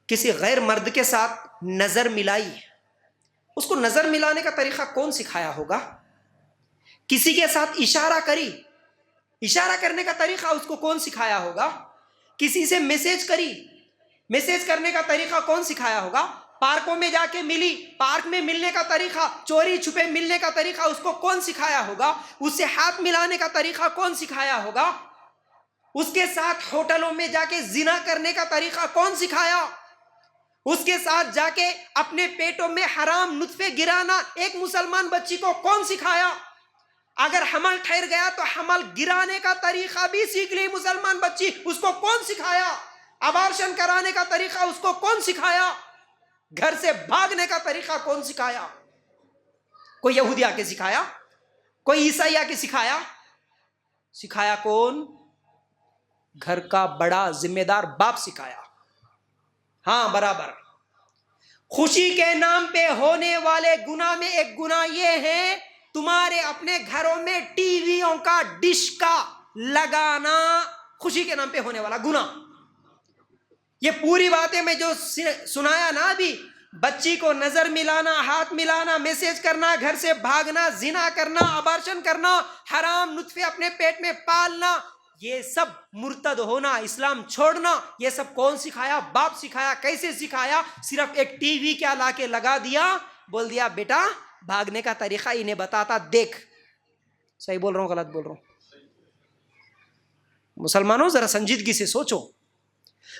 کسی غیر مرد کے ساتھ نظر ملائی، اس کو نظر ملانے کا طریقہ کون سکھایا ہوگا؟ کسی کے ساتھ اشارہ کری، اشارہ کرنے کا طریقہ اس کو کون سکھایا ہوگا؟ کسی سے میسج کری، میسج کرنے کا طریقہ کون سکھایا ہوگا؟ پارکوں میں جا کے ملی، پارک میں ملنے کا طریقہ، چوری چھپے ملنے کا طریقہ اس کو کون سکھایا ہوگا؟ اس سے ہاتھ ملانے کا طریقہ کون سکھایا ہوگا؟ اس کے ساتھ ہوٹلوں میں جا کے زنا کرنے کا طریقہ کون سکھایا؟ اس کے ساتھ جا کے اپنے پیٹوں میں حرام نطفے گرانا ایک مسلمان بچی کو کون سکھایا؟ اگر حمل ٹھہر گیا تو حمل گرانے کا طریقہ بھی سیکھ لی مسلمان بچی، اس کو کون سکھایا؟ ابارشن کرانے کا طریقہ اس کو کون سکھایا؟ گھر سے بھاگنے کا طریقہ کون سکھایا؟ کوئی یہودی آ کے سکھایا؟ کوئی عیسائی آ کے سکھایا؟ سکھایا کون؟ گھر کا بڑا ذمہ دار باپ سکھایا۔ ہاں برابر۔ خوشی کے نام پہ ہونے والے گناہ میں ایک گناہ یہ ہے تمہارے اپنے گھروں میں ٹی ویوں کا ڈش کا لگانا، خوشی کے نام پہ ہونے والا گناہ۔ یہ پوری باتیں میں جو سنایا نا ابھی، بچی کو نظر ملانا، ہاتھ ملانا، میسج کرنا، گھر سے بھاگنا، زنا کرنا، ابارشن کرنا، حرام نطفے اپنے پیٹ میں پالنا، یہ سب مرتد ہونا، اسلام چھوڑنا، یہ سب کون سکھایا؟ باپ سکھایا۔ کیسے سکھایا؟ صرف ایک ٹی وی کیا لا کے لگا دیا، بول دیا بیٹا بھاگنے کا طریقہ انہیں بتاتا دیکھ۔ صحیح بول رہا ہوں غلط بول رہا ہوں؟ مسلمانوں ذرا سنجیدگی سے سوچو۔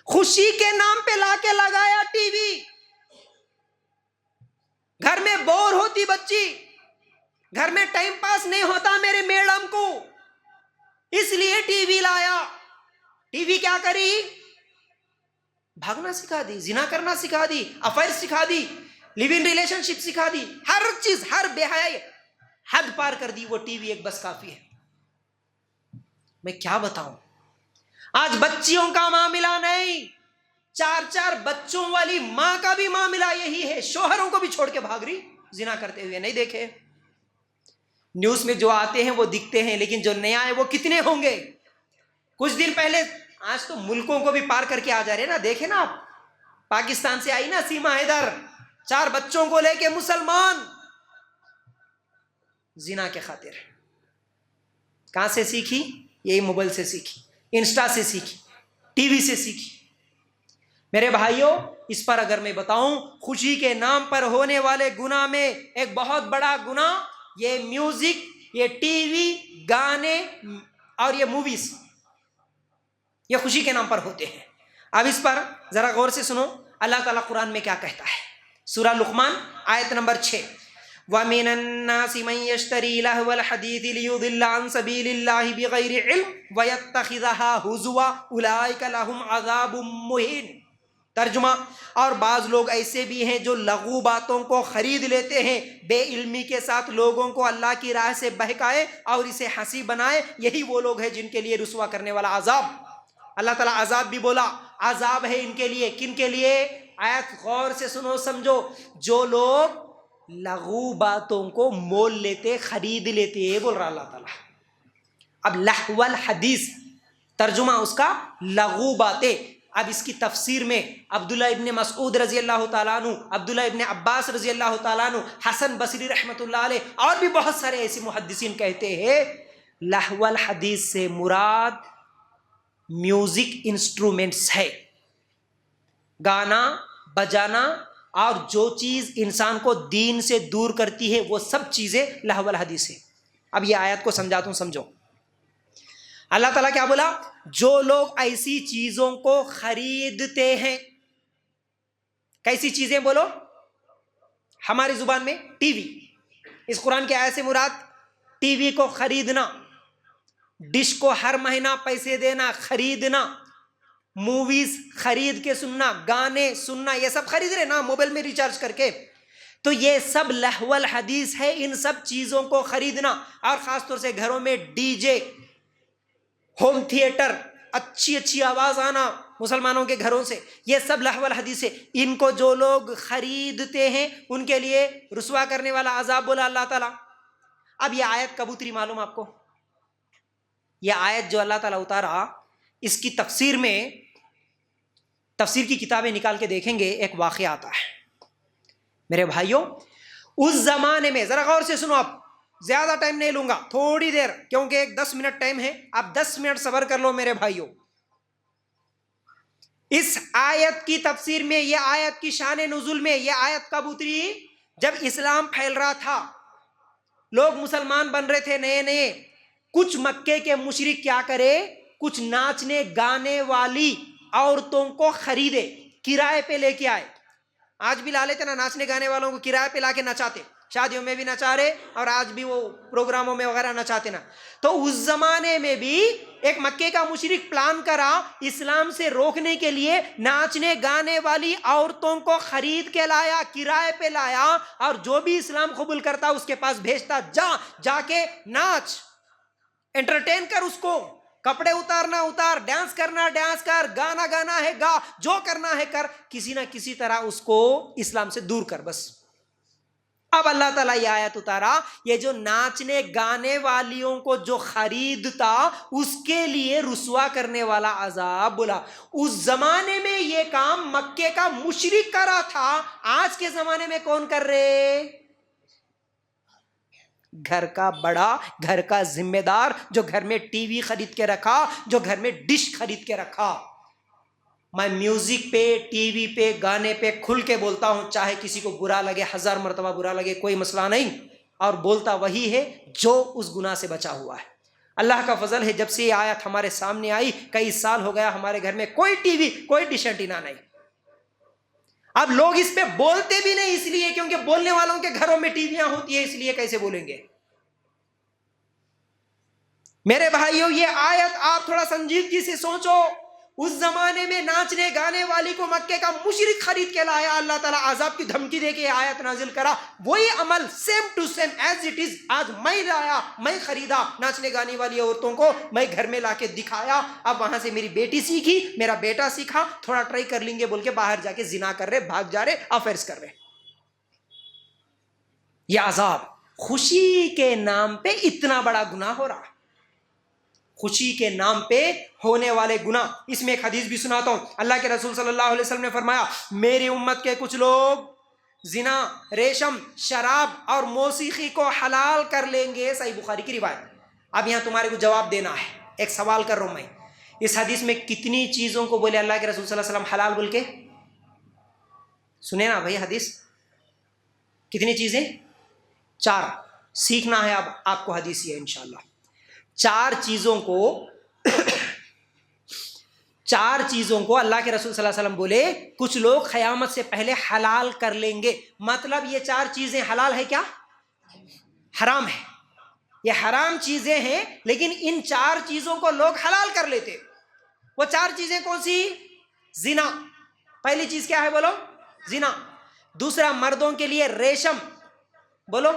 خوشی کے نام پہ لا کے لگایا ٹی وی، گھر میں بور ہوتی بچی، گھر میں ٹائم پاس نہیں ہوتا میرے میڈم کو، اس لیے ٹی وی لایا۔ ٹی وی کیا کری؟ بھاگنا سکھا دی، زنا کرنا سکھا دی، افیئر سکھا دی، لیو ان ریلیشن شپ سکھا دی، ہر چیز، ہر بے حیائی حد پار کر دی۔ وہ ٹی وی ایک بس کافی ہے۔ میں کیا بتاؤں، آج بچیوں کا معاملہ نہیں، 4 بچوں والی ماں کا بھی معاملہ یہی ہے، شوہروں کو بھی چھوڑ کے بھاگ رہی زنا کرتے ہوئے۔ نہیں دیکھے نیوز میں جو آتے ہیں وہ دکھتے ہیں، لیکن جو نیا ہے وہ کتنے ہوں گے؟ کچھ دن پہلے، آج تو ملکوں کو بھی پار کر کے آ جا رہے نا، دیکھیں نا آپ، پاکستان سے آئی نا سیما حیدر، 4 بچوں کو لے کے مسلمان، زنا کے خاطر۔ کہاں سے سیکھی؟ یہی موبائل سے سیکھی، انسٹا سے سیکھی، ٹی وی سے سیکھی۔ میرے بھائیوں، اس پر اگر میں بتاؤں، خوشی کے نام پر ہونے والے گناہ میں ایک بہت بڑا گناہ یہ میوزک، یہ ٹی وی، گانے اور یہ موویز، یہ خوشی کے نام پر ہوتے ہیں۔ اب اس پر ذرا غور سے سنو، اللہ تعالیٰ قرآن میں کیا کہتا ہے۔ سورہ لقمان آیت نمبر 6، وَمِنَ النَّاسِ مَن يَشْتَرِي لَهْوَ الْحَدِيثِ لِيُضِلَّ عَن سَبِيلِ اللَّهِ بِغَيْرِ عِلْمٍ وَيَتَّخِذَهَا هُزُوًا أُولَٰئِكَ لَهُمْ عَذَابٌ مُّهِينٌ۔ ترجمہ، اور بعض لوگ ایسے بھی ہیں جو لغو باتوں کو خرید لیتے ہیں، بے علمی کے ساتھ لوگوں کو اللہ کی راہ سے بہکائے اور اسے ہنسی بنائے، یہی وہ لوگ ہیں جن کے لیے رسوا کرنے والا عذاب۔ اللہ تعالیٰ عذاب بھی بولا، عذاب ہے ان کے لیے۔ کن کے لیے؟ آیت غور سے سنو سمجھو، جو لوگ لغو باتوں کو مول لیتے، خرید لیتے، یہ بول رہا اللہ تعالیٰ۔ اب لہو الحدیث، ترجمہ اس کا لغو باتیں۔ اب اس کی تفسیر میں عبداللہ ابن مسعود رضی اللہ تعالیٰ عنہ، عبداللہ ابن عباس رضی اللہ تعالیٰ عنہ، حسن بصری رحمۃ اللہ علیہ اور بھی بہت سارے ایسے محدثین کہتے ہیں لہو الحدیث سے مراد میوزک انسٹرومنٹس ہے، گانا بجانا اور جو چیز انسان کو دین سے دور کرتی ہے وہ سب چیزیں لہو الحدیث ہے۔ اب یہ آیت کو سمجھاتا ہوں، سمجھو۔ اللہ تعالیٰ کیا بولا؟ جو لوگ ایسی چیزوں کو خریدتے ہیں، کیسی چیزیں بولو؟ ہماری زبان میں ٹی وی، اس قرآن کی آیت سے مراد ٹی وی کو خریدنا، ڈش کو ہر مہینہ پیسے دینا، خریدنا، موویز خرید کے سننا، گانے سننا، یہ سب خرید رہے نا موبائل میں ریچارج کر کے، تو یہ سب لہو الحدیث ہے۔ ان سب چیزوں کو خریدنا، اور خاص طور سے گھروں میں ڈی جے، ہوم تھیٹر، اچھی اچھی آواز آنا مسلمانوں کے گھروں سے، یہ سب لہو الحدیث ہے۔ ان کو جو لوگ خریدتے ہیں ان کے لیے رسوا کرنے والا عذاب بولا اللہ تعالیٰ۔ اب یہ آیت کب اتری معلوم آپ کو؟ یہ آیت جو اللہ تعالیٰ اتارا، اس کی تفسیر کی کتابیں نکال کے دیکھیں گے، ایک واقعہ آتا ہے میرے بھائیوں. اس زمانے میں، ذرا غور سے سنو، آپ زیادہ ٹائم نہیں لوں گا، تھوڑی دیر، کیونکہ ایک 10 منٹ ٹائم ہے، آپ 10 منٹ صبر کر لو میرے بھائیوں. اس آیت کی تفسیر میں، یہ آیت کی شان نزول میں، یہ آیت کب اتری؟ جب اسلام پھیل رہا تھا، لوگ مسلمان بن رہے تھے نئے نئے. کچھ مکے کے مشرک کیا کرے، کچھ ناچنے گانے والی عورتوں کو خریدے، کرائے پہ لے کے آئے. آج بھی لا لیتے نا ناچنے گانے والوں کو کرائے پہ لا کے نچاتے، شادیوں میں بھی نچا رہے اور آج بھی وہ پروگراموں میں وغیرہ نچاتے نا. تو اس زمانے میں بھی ایک مکے کا مشرک پلان کرا اسلام سے روکنے کے لیے، ناچنے گانے والی عورتوں کو خرید کے لایا، کرائے پہ لایا، اور جو بھی اسلام قبول کرتا اس کے پاس بھیجتا، جا کے ناچ، انٹرٹین کر اس کو، کپڑے اتارنا اتار، ڈانس کرنا ڈانس کر، گانا گانا ہے گا، جو کرنا ہے کر، کسی نہ کسی طرح اس کو اسلام سے دور کر بس. اب اللہ تعالیٰ یہ آیت اتارا، یہ جو ناچنے گانے والیوں کو جو خریدتا اس کے لیے رسوا کرنے والا عذاب بولا. اس زمانے میں یہ کام مکے کا مشرک کرا تھا، آج کے زمانے میں کون کر رہے؟ گھر کا بڑا، گھر کا ذمہ دار، جو گھر میں ٹی وی خرید کے رکھا، جو گھر میں ڈش خرید کے رکھا. میں میوزک پہ، ٹی وی پہ، گانے پہ کھل کے بولتا ہوں، چاہے کسی کو برا لگے، 1000 مرتبہ برا لگے، کوئی مسئلہ نہیں، اور بولتا وہی ہے جو اس گناہ سے بچا ہوا ہے. اللہ کا فضل ہے، جب سے یہ آیت ہمارے سامنے آئی کئی سال ہو گیا، ہمارے گھر میں کوئی ٹی وی، کوئی ڈش اینٹینا نہیں. اب لوگ اس پہ بولتے بھی نہیں، اس لیے کیونکہ بولنے والوں کے گھروں میں ٹی ویاں ہوتی ہیں، اس لیے کیسے بولیں گے؟ میرے بھائیوں، یہ آیت آپ تھوڑا سنجیدگی سے سوچو. اس زمانے میں ناچنے گانے والی کو مکے کا مشرک خرید کے لایا، اللہ تعالیٰ عذاب کی دھمکی دے کے آیت نازل کرا. وہی عمل same to same as it is آج میں لایا، میں خریدا ناچنے گانے والی عورتوں کو، میں گھر میں لا کے دکھایا. اب وہاں سے میری بیٹی سیکھی، میرا بیٹا سیکھا، تھوڑا ٹرائی کر لیں گے بول کے باہر جا کے زنا کر رہے، بھاگ جا رہے، افیئرز کر رہے. یہ عذاب خوشی کے نام پہ اتنا بڑا گناہ ہو رہا، خوشی کے نام پہ ہونے والے گناہ. اس میں ایک حدیث بھی سناتا ہوں. اللہ کے رسول صلی اللہ علیہ وسلم نے فرمایا، میری امت کے کچھ لوگ زنا، ریشم، شراب اور موسیقی کو حلال کر لیں گے. صحیح بخاری کی روایت. اب یہاں تمہارے کو جواب دینا ہے، ایک سوال کر رہا ہوں میں. اس حدیث میں کتنی چیزوں کو بولے اللہ کے رسول صلی اللہ علیہ وسلم حلال بول کے؟ سنے نا بھائی حدیث، کتنی چیزیں؟ 4. سیکھنا ہے اب آپ کو حدیث یہ انشاءاللہ. 4 چیزوں کو اللہ کے رسول صلی اللہ علیہ وسلم بولے کچھ لوگ قیامت سے پہلے حلال کر لیں گے. مطلب یہ 4 چیزیں حلال ہے کیا؟ حرام ہے. یہ حرام چیزیں ہیں، لیکن ان 4 چیزوں کو لوگ حلال کر لیتے. وہ 4 چیزیں کون سی؟ زنا، پہلی چیز کیا ہے بولو؟ زنا. دوسرا، مردوں کے لیے ریشم، بولو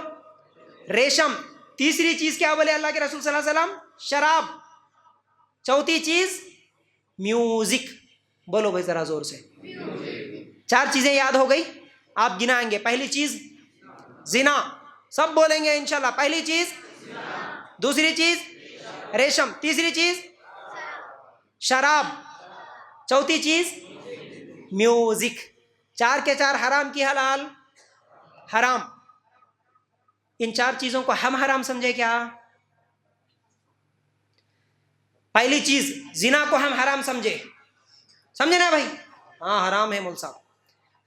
ریشم. تیسری چیز کیا بولے اللہ کے رسول صلی اللہ علیہ وسلم؟ شراب. چوتھی چیز میوزک. بولو بھائی ذرا زور سے. 4 چیزیں یاد ہو گئی؟ آپ گنائیں گے. پہلی چیز زنا، سب بولیں گے انشاءاللہ. پہلی چیز، دوسری چیز ریشم، تیسری چیز شراب، چوتھی چیز میوزک. 4 کے 4 حرام کی حلال؟ حرام. ان 4 چیزوں کو ہم حرام سمجھے کیا؟ پہلی چیز زنا کو ہم حرام سمجھے نا بھائی؟ ہاں حرام ہے مول صاحب.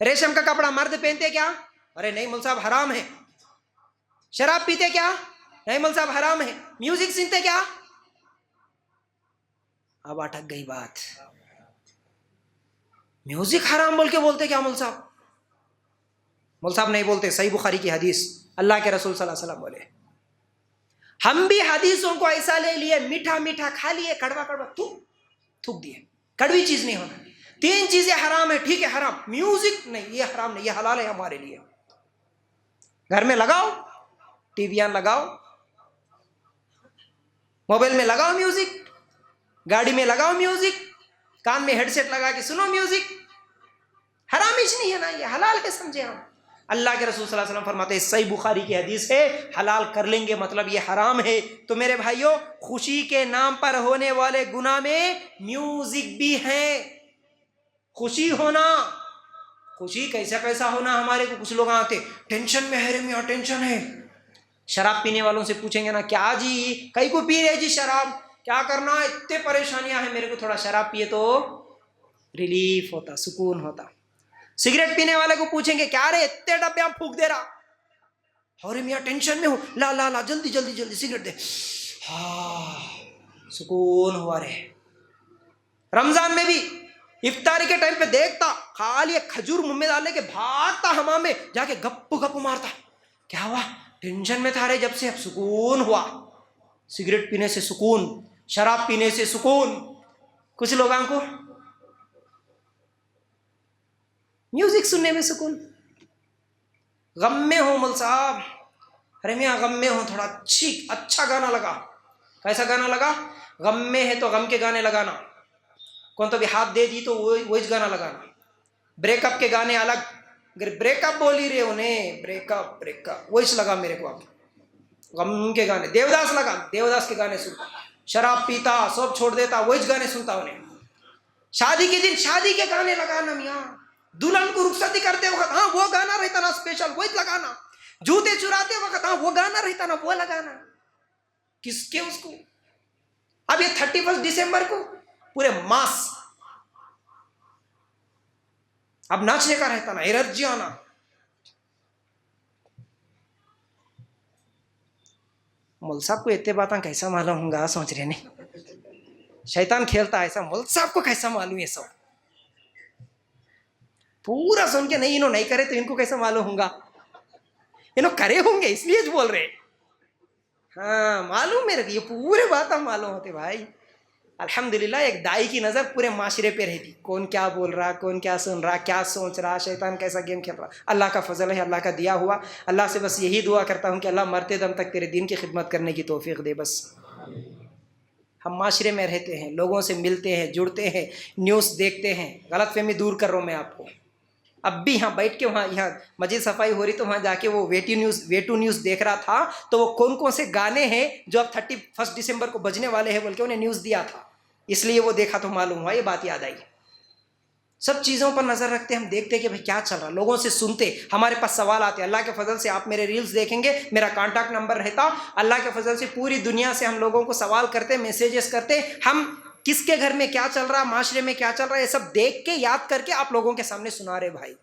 ریشم کا کپڑا مرد پہنتے کیا؟ ارے نہیں مول صاحب حرام ہے. شراب پیتے کیا؟ نہیں مول صاحب حرام ہے. میوزک سنتے کیا؟ اب اٹک گئی بات. میوزک حرام بول کے بولتے کیا مول صاحب؟ مول صاحب نہیں بولتے. صحیح بخاری کی حدیث، اللہ کے رسول صلی اللہ علیہ وسلم بولے. ہم بھی حدیثوں کو ایسا لے لیے، میٹھا میٹھا کھا لیے، کڑوا کڑوا تھوک دیے. کڑوی چیز نہیں ہونا. 3 چیزیں حرام ہے، ٹھیک ہے حرام. میوزک نہیں، یہ حرام نہیں، یہ حلال ہے ہمارے لیے. گھر میں لگاؤ، ٹی ویاں لگاؤ، موبائل میں لگاؤ میوزک، گاڑی میں لگاؤ میوزک، کان میں ہیڈ سیٹ لگا کے سنو میوزک. حرام ہی نہیں ہے نا، یہ حلال ہے سمجھے ہم. اللہ کے رسول صلی اللہ علیہ وسلم فرماتے ہیں، صحیح بخاری کی حدیث ہے، حلال کر لیں گے مطلب یہ حرام ہے. تو میرے بھائیوں، خوشی کے نام پر ہونے والے گناہ میں میوزک بھی ہیں. خوشی ہونا. خوشی کیسا کیسا ہونا ہمارے کو. کچھ لوگ آتے ٹینشن میں ہے رے میاں, ٹینشن ہے. شراب پینے والوں سے پوچھیں گے نا, کیا جی کئی کو پی رہے جی شراب, کیا کرنا, اتنے پریشانیاں ہیں میرے کو, تھوڑا شراب پیے تو ریلیف ہوتا, سکون ہوتا. سگریٹ پینے والے کو پوچھیں گے, کیا رے اتنے ڈبے آپ پھونک دے رہا, ارے میاں ٹینشن میں ہوں, لا لا لا جلدی جلدی جلدی سگریٹ دے, ہاں سکون ہوا رے. رمضان میں بھی افطاری کے ٹائم پہ دیکھتا خالی ایک کھجور منہ میں ڈالنے کے بھاگتا حمام میں جا کے گپ گپ مارتا, کیا ہوا, ٹینشن میں تھا رے, جب سے اب سکون ہوا. سگریٹ پینے سے سکون, شراب پینے سے سکون. کچھ لوگوں کو میوزک سننے میں سکون. غم میں ہوں مول صاحب, ارے میاں غم میں ہوں, تھوڑا اچھا گانا لگا. کیسا گانا لگا, غم میں ہے تو غم کے گانے لگانا. کون تو بھی ہاتھ دے دی تو وہی گانا لگانا. بریک اپ کے گانے الگ, اگر بریک اپ بولی رہے انہیں, بریک اپ وہی لگا میرے کو. اب غم کے گانے, دیوداس لگا, دیوداس کے گانے سنتا. شراب پیتا سب چھوڑ دیتا, وہی گانے سنتا انہیں. شادی کے دن شادی کے گانے لگانا میاں. دلہن کو رخصتی کرتے وقت ہاں وہ گانا رہتا نا اسپیشل, وہی لگانا. جوتے چراتے وقت ہاں وہ گانا رہتا نا, وہ لگانا. کس کے اس کو. اب یہ 31 دسمبر کو پورے ماس اب ناچنے کا رہتا نا, انرجی آنا. مول صاحب کو اتنے باتیں کیسا معلوم ہوں گا, سوچ رہے نہیں. شیطان کھیلتا ایسا, مول صاحب کو کیسا معلوم یہ سب. پورا سن کے نہیں, انہوں نہیں کرے تو ان کو کیسا معلوم ہوں گا, انہوں کرے ہوں گے اس لیے بول رہے. ہاں معلوم میرے کو, یہ پورے باتیں معلوم ہوتے بھائی. الحمدللہ ایک دائی کی نظر پورے معاشرے پہ رہتی, کون کیا بول رہا, کون کیا سن رہا, کیا سوچ رہا, شیطان کیسا گیم کھیل رہا. اللہ کا فضل ہے, اللہ کا دیا ہوا. اللہ سے بس یہی دعا کرتا ہوں کہ اللہ مرتے دم تک تیرے دین کی خدمت کرنے کی توفیق دے. بس ہم معاشرے میں رہتے ہیں, لوگوں سے ملتے ہیں, جڑتے ہیں, نیوز دیکھتے ہیں. غلط فہمی دور کر رہا ہوں میں آپ کو. اب بھی یہاں بیٹھ کے وہاں یہاں مسجد صفائی ہو رہی تو وہاں جا کے وہ ویٹو نیوز دیکھ رہا تھا, تو وہ کون کون سے گانے ہیں جو اب 31 دسمبر کو بجنے والے ہیں بول کے انہیں نیوز دیا تھا, اس لیے وہ دیکھا تو معلوم ہوا, یہ بات یاد آئی. سب چیزوں پر نظر رکھتے, ہم دیکھتے کہ بھائی کیا چل رہا, لوگوں سے سنتے, ہمارے پاس سوال آتے. اللہ کے فضل سے آپ میرے ریلز دیکھیں گے, میرا کانٹیکٹ نمبر رہتا. اللہ کے فضل سے پوری دنیا سے ہم لوگوں کو سوال کرتے, میسیجز کرتے. ہم کس کے گھر میں کیا چل رہا, معاشرے میں کیا چل رہا, یہ سب دیکھ کے یاد کر کے آپ لوگوں کے سامنے سنا رہے بھائی.